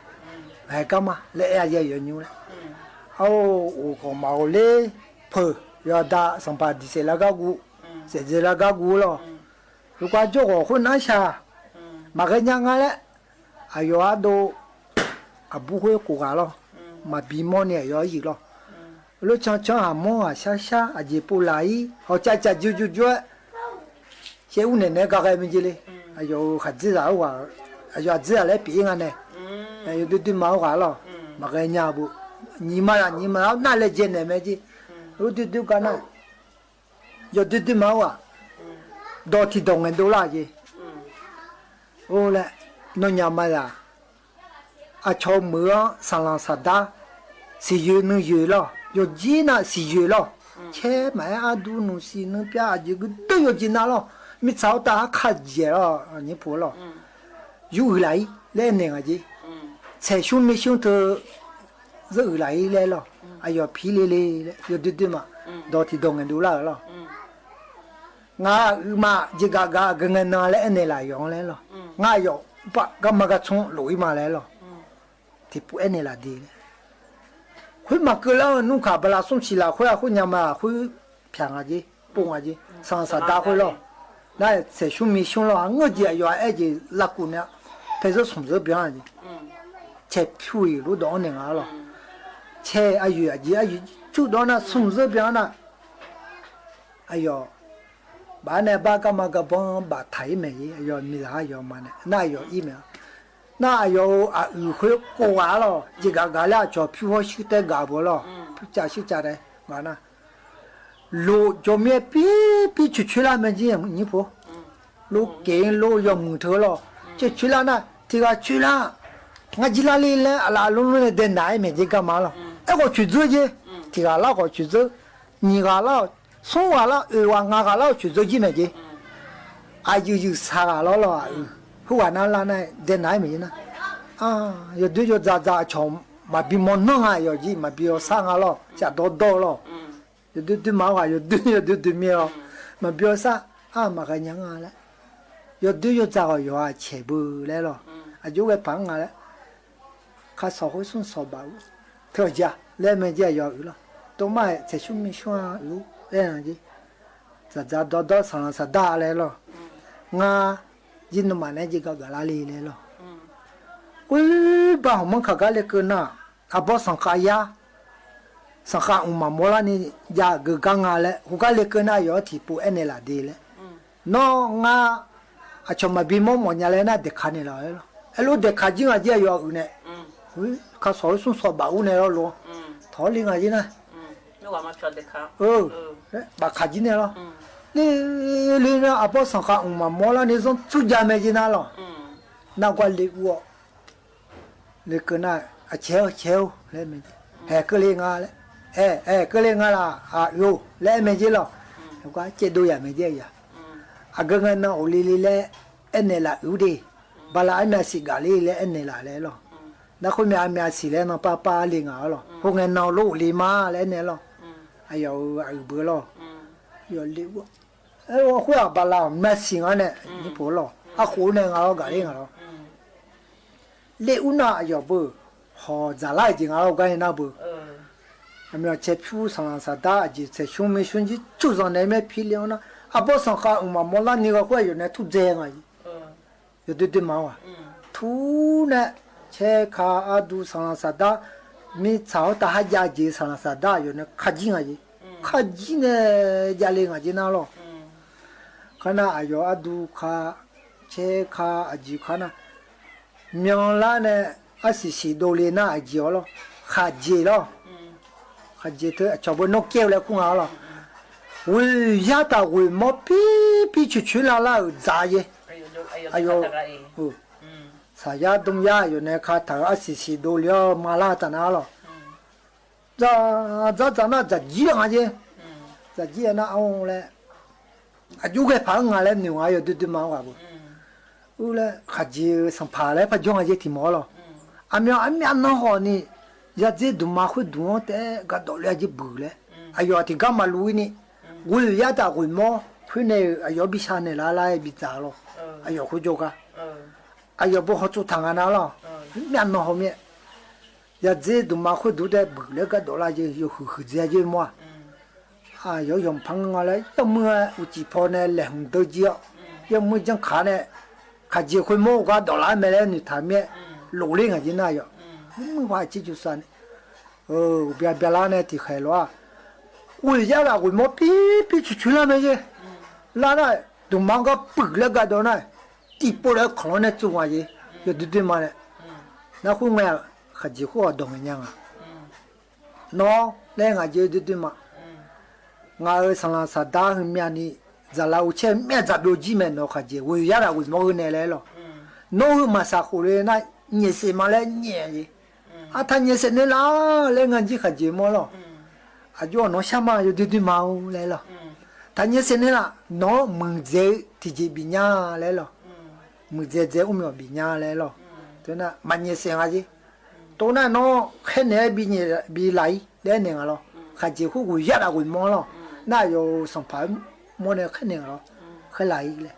哎干嘛来也有牛了，我讲毛嘞婆要打上班的是那个股，是那个股了，如果做我会拿下，嘛个娘啊嘞，哎呦啊都不会过个了，嘛比毛呢要一了，如常下毛啊下就不来，好家就。现在呢，刚开门去嘞，哎呦，孩子啊话，哎呦，子啊来别个呢，哎呦，对毛话了，嘛个伢不，你嘛哪来见呢没去？我对个呢，要对毛话，到提动人都来去，哦嘞，那伢嘛呀，朝门上浪啥的，是有能有了，要见呢是有了，切买都能是能别这个都要见那了。没找到看见了，你不了，又来那个去，才兄没兄头，又来了，哎呦皮嘞，有对嘛，到底动人都来了，我嘛这个跟人拿来来用来了，我要把干嘛个从路嘛来了，提不来了的，会嘛个了，弄卡不啦送起来，会伢嘛会骗啊去，帮啊去，上大会了。那才兄没兄了，我就要爱就拉姑娘，陪着从这边的，切票路到那个了，切阿有就到那从这边那，哎呦，把那把干嘛个帮把台没要米啥要嘛呢？那要一秒，那要啊会过完了，这个俩叫票好修得干不了，加修加的完了，路叫咩比去了没见你不？路给路要木头了，就去了那这个去了。我今那里呢，阿拉弄的在哪面去干嘛了？哎，我去做去，这个那个去做，你个那送完了，2万5个那去做去面去，啊就3个了了，后完那那在哪面呢？啊，有对就咋从嘛比么弄啊，有去嘛比要3个了，加多了，有对嘛话有对面了，嘛比要啥啊嘛个娘啊了，有对就咋个有啊切不来了，啊就会帮啊了。他稍微送少吧，特价来没价要有了，都买在上面选有这样子，咋到上了大来了，我今天买那几个哪里来了？喂，把我们看看那个呢，啊不上卡呀，上卡我们莫拉你家个刚啊嘞，我看那个呢要提补那啦的嘞，喏我啊就嘛比么伢来那得看你了了，哎路得看进啊就要有呢。他稍微送少吧，我那要落，他另外呢，你话嘛晓得看，把卡进来了，你那阿婆上卡我们摸了那种出家没进来了，那个礼物，那个那啊切来没，哎个零啊嘞，哎个零啊啦啊有来没进了，那个接都也没进呀，啊个个那屋里嘞，那啦有的，把那那西咖喱嘞那啦来了。那后面面是嘞，那爸领啊了，后面那路里嘛来呢了，哎呦不了，要礼物，哎我会啊把那面是啊呢，你不了，啊后呢啊个领啊了，礼物呢要不好咋来进啊我讲那不，我们要切票上啥大就在上面选去，就上那边批量呢，啊不上下我们莫那那个会有那土这样啊，有对嘛哇，土呢。切卡阿杜上了啥大，没炒大哈家鸡上了啥大，有那卡金啊鸡，卡金呢家里啊鸡那咯，看那阿有阿杜卡，切卡阿鸡看那，苗啦呢阿是多里那阿鸡咯，卡鸡咯，卡鸡的全部弄掉了空啊了，喂呀大喂毛比去啦咋耶，哎呦，saya dunia yo ne kata asisi dolio malah tanah lo. Za na za jiang aje. Za jiang na ang le. Aju ke pang ngale ni wa yo du ma wa bu. U le khaji sang pa le pa jong aje ti mo lo. Amya na ho ni ya je du ma khu du te ga do le aje bu le. Ayo ti ga ma lu ni. Gul ya ta gul mo. Khu ne ayo bi sa ne la bi za lo. Ayo khu jo ga. 哎呀，不好做汤啊那了，面那后面，要这都嘛会都在不那个多了就有很这就么，啊要用胖啊嘞，要么有几泡呢来红豆椒，要么讲看呢，看结婚么个多了没来你他面，老龄啊就那样，没话这就算了，哦别啦呢提海了，我家啦我么比去了没去，那都嘛个不那个多呢。一波来可能呢做完嘢，有对嘛呢？那后面还几户动人啊？喏，来我就对嘛。我上了啥大后面呢？在老前面在标记面喏还几，我原来为什么来来了？喏嘛啥后来那年什么来年嘅？啊，他年什呢啦？来我就还几么了？啊，就喏下嘛有对嘛来了。他年什呢啦？喏门在提起比伢来了。木姐姐我们比伢来了，对那蛮年生啊子，到那喏很难比来年了，还几乎我压了我忙了，那有上班忙的很难了，很来了。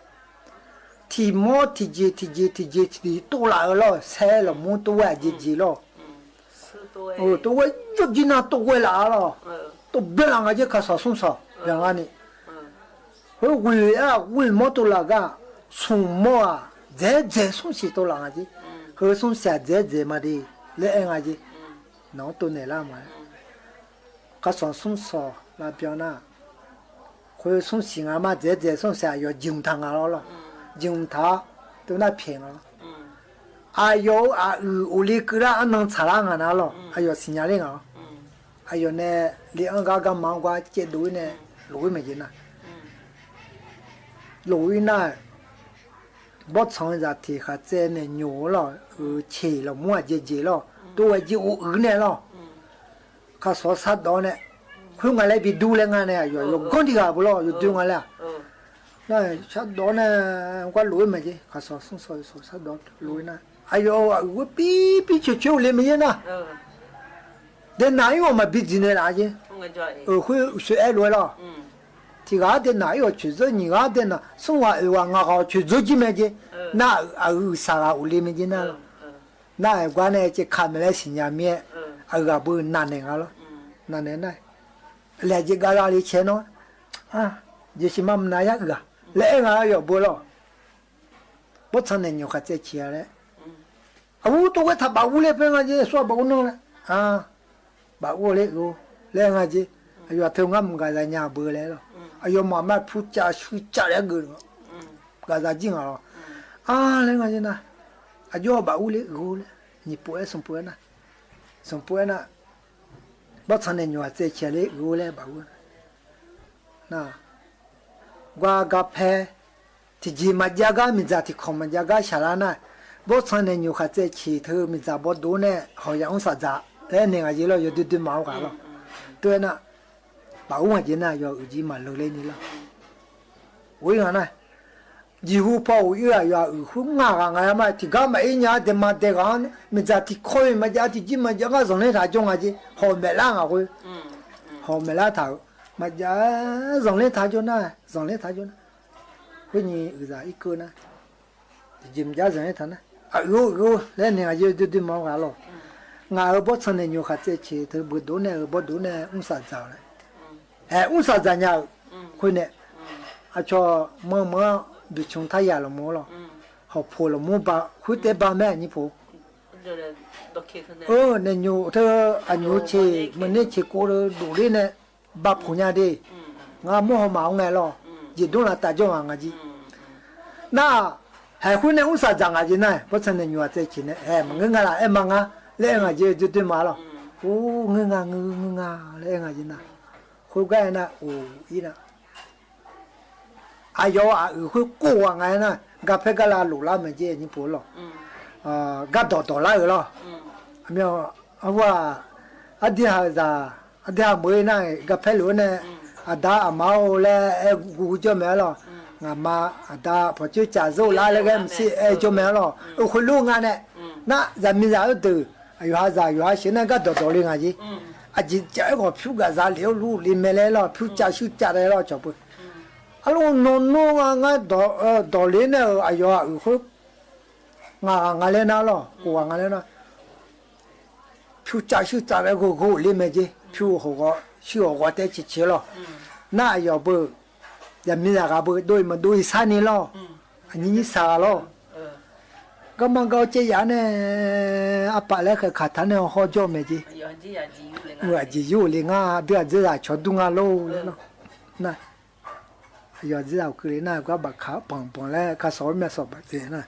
提毛提多了，晒了毛多啊几了，哦多我就经常多过来了，都别人啊就开始送上，两个呢，我毛多了个，从毛啊。这送西多了啊！这和送下这嘛的， le nga ji no to ne la ma ka so sung so la pyo na ko sung sing a ma je sung sa yo jing thang a lo jing tha to na phen lo ayo a u li kra anang chara nga na lo ayo sinya le nga ayo ne li ang ga ma gwa che du ne lu me ji na lu na bó chọn ra thì khá chế này nhổ lo chỉ lo mua gì lo tôi chỉ uống này lo khá số sát đó này không ai lại bị đu lên ngay này rồi con đi cả bố lo rồi đu ngay là này sát đó này qua lối mà chứ khá số sát đó lối này ayo uống pi chiều lên mấy na đến nãy mà bị gì này là chứ khui sữa lối lo thì gà đến nãy ở chỗ rồi nhỉ gà đến là sống hoạt ở ngã họ chỗ rồi chứ mấy chứ na ở xã hội uli mấy chứ na quan này chỉ khám lại sinh nhà mẹ ở gà bự nàn này ngà lo nàn này lại chỉ gà ra đi chơi nó chỉ xem mà nãy gà lại ngà ở bự lo bớt thằng này nhiều cái chơi chơi đấy tôi cái thằng bảo uli phải ngà chứ xóa bảo nó là bảo uli go lại ngà chứ ayo thằng ngắm gà ra nhà bự lại lo ayo mama pucha shucha le gu ga za jing lo le nga jina ayo ba ule gu le ni po e son po na ba chan ne nywa che che le gu le ba gu na gwa ga phe ti ji ma ja ga mi za ti khom ma ja ga sha la na bo chan ne nyu kha che chi thu mi za bo do ne ho yang sa za le ne nga ji lo yo du ma ga lo to na bảo mà chỉ là do chỉ mà lừa lên đi lo, với người này, dù bảo yêu là do không ngã ngã mà thì cái mà ý nhà thì mà để cái mình ra thì khơi mà ra thì chỉ mà ra cái dòng này thà trong cái họ mẹ la ngà thôi, họ mẹ la thà mà ra dòng này thà cho na, dòng này thà cho na, với nhỉ ra ít cơ na, thì chỉ ra dòng này thà na, lên này là do máu gà lo, ngà ở bớt thân này nhiều khát chế chế thì bữa đó này ở bữa đó này cũng sạch rồi. Ung sa za nya khoi ne a cho mo bi chung tha ya lo mo lo ho pho lo mo ba khu te ba me ni pho ne nyu the a nyu che mo ne che ko lo du le ne ba pho nya de nga mo ho ma ngai lo ji do la ta jo nga ji na hai khu ne ung sa za nga ji na bo chen ne nyu a che chi ne ma nga la ma nga le nga ji ju de ma lo nga le nga ji na khu cái na ý na ayo khu cô ngay na gặp phải cái là lũ la mình chơi như phố lo gặp đỏ lại rồi lo miêuว่าอดีตmới này gặp phải lũ này đã máu le gu cho mẹ lo ngà mà đã phải chơi trả dâu lạiเลยcái gì cho mẹ lo khu lũ ngay này na giờ mình giờ từ ayo hiện nay gặp đỏ lên ngay gì chỉ chạy qua phiếu cả giá liệu lú li mê lê lo phiếu trả siêu trả đấy lo cho bự, alo nó ngay đỏ lên này ayo ở khu ngà lên nào lo, của ngà lên nào, phiếu trả siêu trả đấy của li mê gì, phiếu họ siêu họ để chỉ lo, na ayo bự, giờ mình là bự đôi san này lo, anh như sao lo, cái mà cái chế giá này, apa lại cái khát này họ cho mày gì. người chỉ yêu liền à bây giờ là cho đúng à lâu đấy nó này giờ giờ cứ này có bạc khá bằng lại cả số mấy số bạc thế này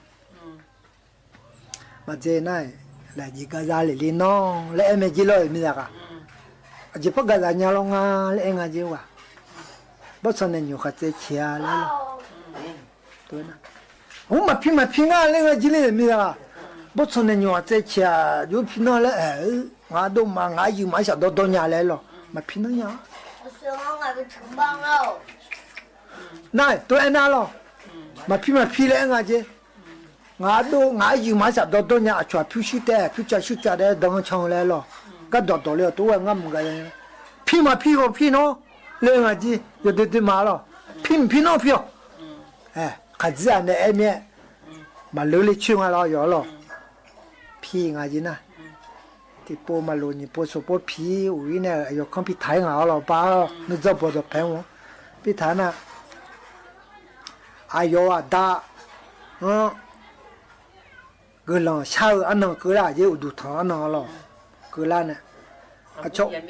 mà thế này là gì cái giá liền nó lại em chỉ lo em ra cả chỉ bắt cái giá nhau long à lại em gì quá bắt sau này nhiều khách chơi chia lại tôi nè không mà phim à lại em chỉ lấy em ra bắt sau này nhiều chơi chia rồi phim nó lại ngã đâu mà ngã gì mà sao đâu nhà lại lo mà phim nó nhá này tôi anh lo mà phim lại ngã chứ ngã đâu ngã gì mà sao đâu nhà cho phiếu shit đấy đừng chọn lại lo cái đó lại tôi ngắm cái phim nó lên ngã chứ giờ tôi mà lo phim nó cái gì anh em mà lỡ lấy chuyện lo rồi lo phim ngã chứ nè thì po mà luôn như po số po phí uy này ở không bị thái ngáo là ba nó dập vào được phèn bị thái na ayo đã 个人下午安能个啦就都汤安能了，个啦呢，啊错，人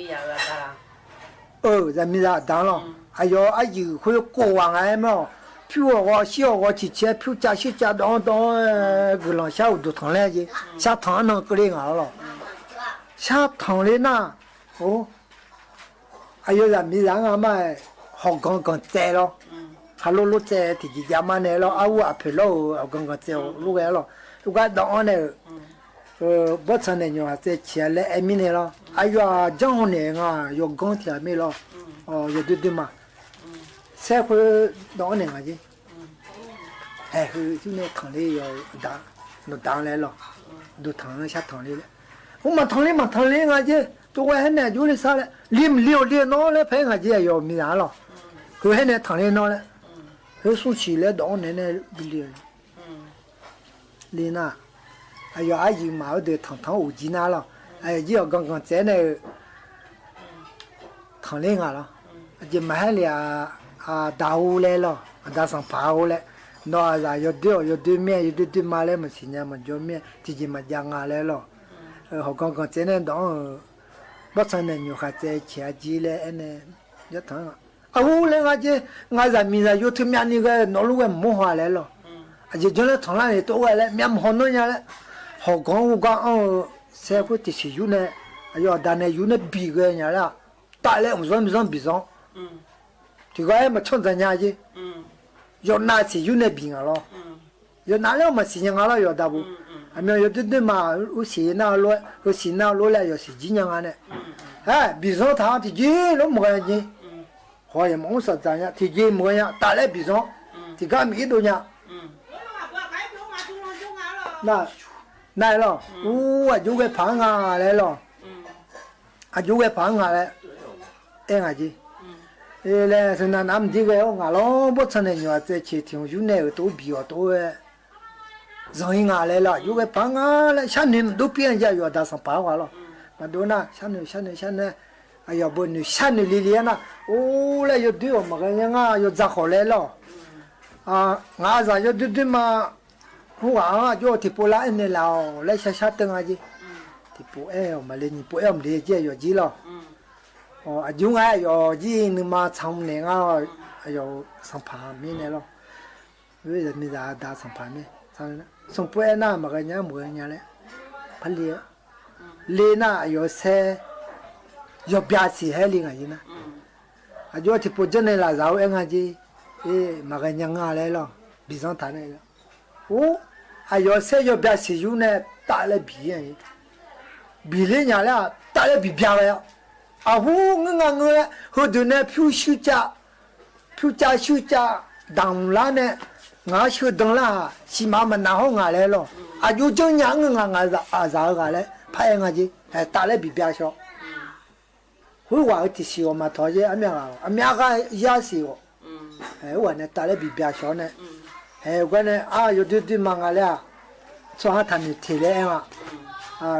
民啥当了，哎呦，啊有会过往哎嘛，譬如我小我之前譬如家小家当个人下午都汤来就，下汤安能个哩啊了，下汤哩那，哦，哎呦人民啥啊嘛，好讲在咯。哈罗罗在自己家嘛呢咯，啊我陪咯，我刚刚在路个咯，如果到呢，不成呢就在前来挨面呢咯，哎呀，正好呢啊，要讲天没咯，哦，要对嘛，才会到呢个去，哎，就那汤里要打，那打来了，都汤下汤里了，我们汤里个去，都还呢就是啥嘞，连孬嘞，拍个去要没啥了，可还呢汤里孬嘞。说起来到奶奶不了，丽娜，哎呀，阿姨嘛的汤无几拿了，哎，要刚刚在那汤里啊了，就买了大乌来了，打上扒乌来，那啥要对面要对马来嘛，新疆嘛叫面，自己嘛养啊来了，好刚刚在那当，不成那女孩在前几来那要汤啊。啊，我那个就俺人民有他们那个脑路个没话来了，就叫那从那里多过来，面好弄下来，好讲我讲哦，社会的是有呢，哎呀，但呢有那比个人啦，打来不上比上，这个还没创咱家去，要拿起有那比个咯，要拿了嘛是人家了要打不，还没有对嘛，我是那落来要是几年啊呢，哎，比上他的几都没个人。好像没啥子呀，提前模样打来比上，这个米多呀。那了，我就会胖啊来了，就会胖啊来，哎呀子，来是那们这个我老不成的话在前天有那个都比较多哎，人啊来了，就会胖啊来，像你们都别人家要打上八卦了，那多呢，像你。哎呀，不，你下你里里呢？哦，来要对我们个人啊，要咋好来了？啊，俺啥要对嘛？我啊，就提不来呢了，来下等啊去。提不哎，我们来你不要我们理解要几了？哦，就俺要几你嘛长年啊，要上盘面来了，为人民打上盘面，上上不爱那么个人嘞，不理，理那要塞。要表示还另外一呢，就提不真的啦，然后俺就，马个娘啊来了，比上谈来了，哦，要谁要表示有呢，打来比人，比人家了，打来比别个呀，我嘞，后头呢，票价，当然呢，俺修当了，起码嘛拿好俺来了，就正娘俺来，派俺去，打来比别少。会话的是我嘛，他这阿面个也是我，我呢打来比别少呢，我呢有对嘛个了，做下他们提来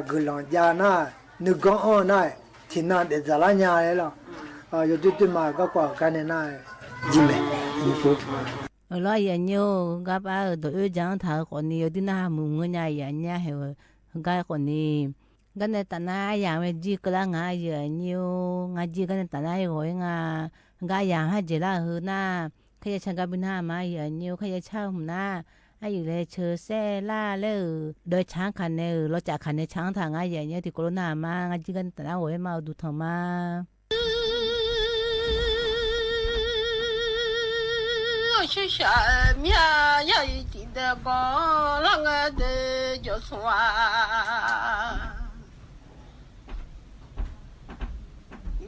个人家那，你讲那，听那的咋啦伢来了，有对嘛个干的那，几美，你说。老爷妞，我把都讲他可能有点那木个伢伢还有，个可能。cái này tận ai làm cái gì cái là ngay giờ nhiều ngay gì cái này tận ai gọi ngay cái làm hay chỉ là hơn na cái gì cái bên hà mà giờ nhiều cái gì chao na ai giờ lấy chờ xe la lấy đôi sáng khăn này lo trả khăn này sáng thằng ai giờ nhiều thì corona mà ngay gì cái tận ai gọi mà đủ thằng mà是啥面呀？一点的光，啷个的就算。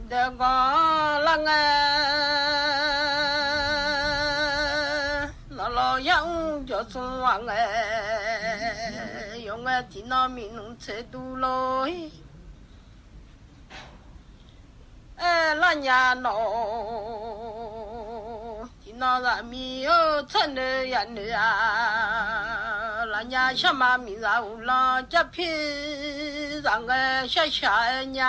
的个啷个老样就算哎，用个电脑面弄车多咯，老娘喏，电脑上面有真的人啊，老娘什么名啊？我老这片上个小娘。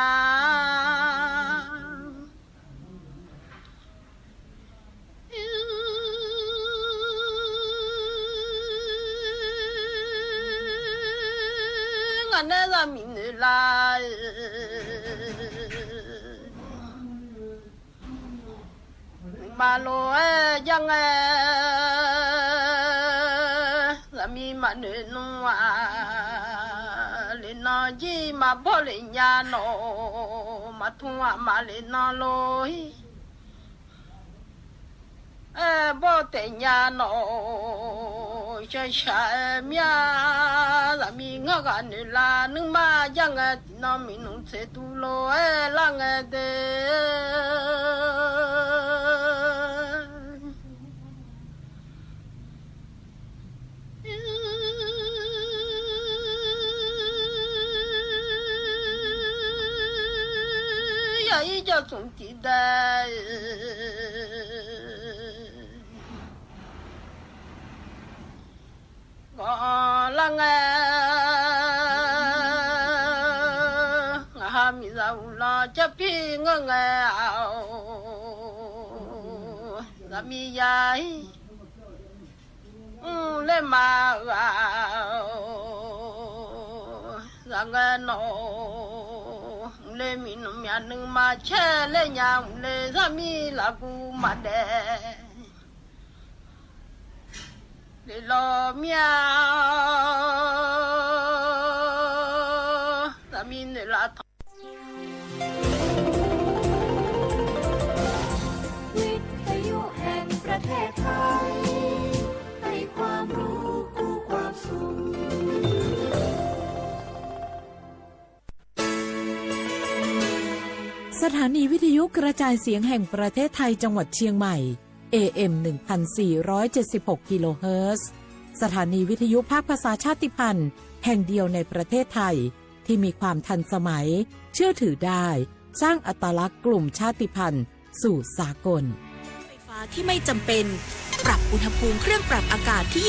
နဲ့သာမီနေလားဘာလို့ကြငယ်သမီးမနေနွားလေနာကြီးမဘောလေညာနော်မထုံးမလေးနော်လို့ဘောတဲ့ညာနော်ရှာမြာသမီးငါကနေလာနမကြငယ်နော်မင်းတို့စေတူလို့လာငယ်တဲ့一叫总记得，我啷个哈米在屋啦，这边我咱们呀，来嘛咱个喏。လေမီနမြနမချဲလေညာလေသမီလာကူမတဲ့လေလောမြသမီနေလာวิทยุแห่งประเทศไทยให้ความรู้คู่ความสุขสถานีวิทยุกระจายเสียงแห่งประเทศไทยจังหวัดเชียงใหม่ AM 1476 กิโลเฮิรตซ์สถานีวิทยุภาคภาษาชาติพันธุ์แห่งเดียวในประเทศไทยที่มีความทันสมัยเชื่อถือได้สร้างอัตลักษณ์กลุ่มชาติพันธุ์สู่สากลไฟฟ้าที่ไม่จำเป็นปรับอุณหภูมิเครื่องปรับอากาศที่